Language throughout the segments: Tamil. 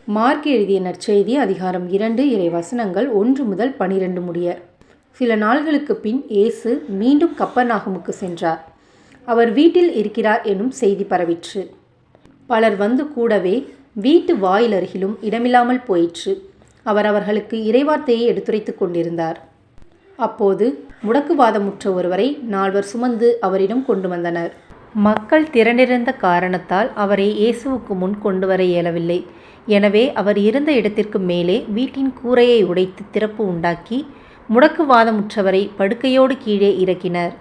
மார்க் எழுதிய நற்செய்தி அதிகாரம் 2 இறைவசனங்கள் 1 முதல் 12 முடிய. சில நாள்களுக்கு பின் இயேசு மீண்டும் கப்பர்நாகுமுக்கு சென்றார். அவர் வீட்டில் இருக்கிறார் எனும் செய்தி பரவிற்று. பலர் வந்து கூடவே வீட்டு வாயிலருகிலும் இடமில்லாமல் போயிற்று. அவர் அவர்களுக்கு இறைவார்த்தையை எடுத்துரைத்துக் கொண்டிருந்தார். அப்போது முடக்குவாதமுற்ற ஒருவரை 4 சுமந்து அவரிடம் கொண்டு வந்தனர். மக்கள் திரண்டிருந்த காரணத்தால் அவரை இயேசுவுக்கு முன் கொண்டு வர இயலவில்லை. எனவே அவர் இருந்த இடத்திற்கு மேலே வீட்டின் கூரையை உடைத்து திறப்பு உண்டாக்கி முடக்குவாதமுற்றவரை படுக்கையோடு கீழே இறக்கினர்.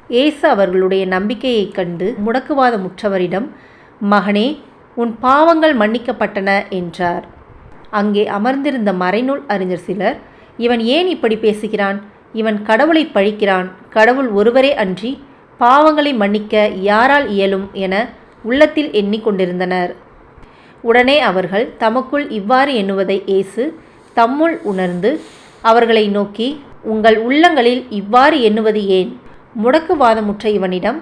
இயேசு அவர்களுடைய நம்பிக்கையைக் கண்டு முடக்குவாதமுற்றவரிடம், "மகனே, உன் பாவங்கள் மன்னிக்கப்பட்டன" என்றார். அங்கே அமர்ந்திருந்த மறைநூல் அறிஞர் சிலர், "இவன் ஏன் இப்படி பேசுகிறான்? இவன் கடவுளை பழிக்கிறான். கடவுள் ஒருவரே அன்றி பாவங்களை மன்னிக்க யாரால் இயலும்?" என உள்ளத்தில் எண்ணிக்கொண்டிருந்தனர். உடனே அவர்கள் தமக்குள் இவ்வாறு எண்ணுவதை இயேசு தம்முள் உணர்ந்து அவர்களை நோக்கி, "உங்கள் உள்ளங்களில் இவ்வாறு எண்ணுவது ஏன்? முடக்குவாதமுற்ற இவனிடம்,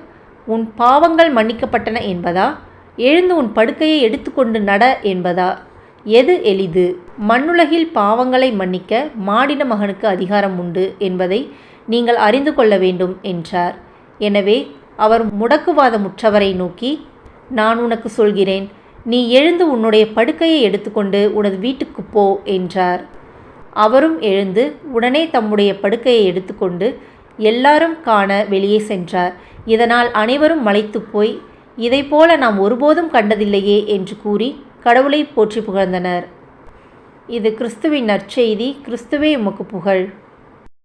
உன் பாவங்கள் மன்னிக்கப்பட்டன என்பதா, எழுந்து உன் படுக்கையை எடுத்துக்கொண்டு நட என்பதா? எது எளிது? மண்ணுலகில் பாவங்களை மன்னிக்க மானிட மகனுக்கு அதிகாரம் உண்டு என்பதை நீங்கள் அறிந்து கொள்ள வேண்டும்" என்றார். எனவே அவர் முடக்குவாதமுற்றவரை நோக்கி, "நான் உனக்கு சொல்கிறேன், நீ எழுந்து உன்னுடைய படுக்கையை எடுத்துக்கொண்டு உனது வீட்டுக்குப் போ" என்றார். அவரும் எழுந்து உடனே தம்முடைய படுக்கையை எடுத்துக்கொண்டு எல்லாரும் காண வெளியே சென்றார். இதனால் அனைவரும் மலைத்துப் போய், "இதைப்போல நாம் ஒருபோதும் கண்டதில்லையே" என்று கூறி கடவுளை போற்றி புகழ்ந்தனர். இது கிறிஸ்துவின் நற்செய்தி. கிறிஸ்துவே உமக்கு புகழ்.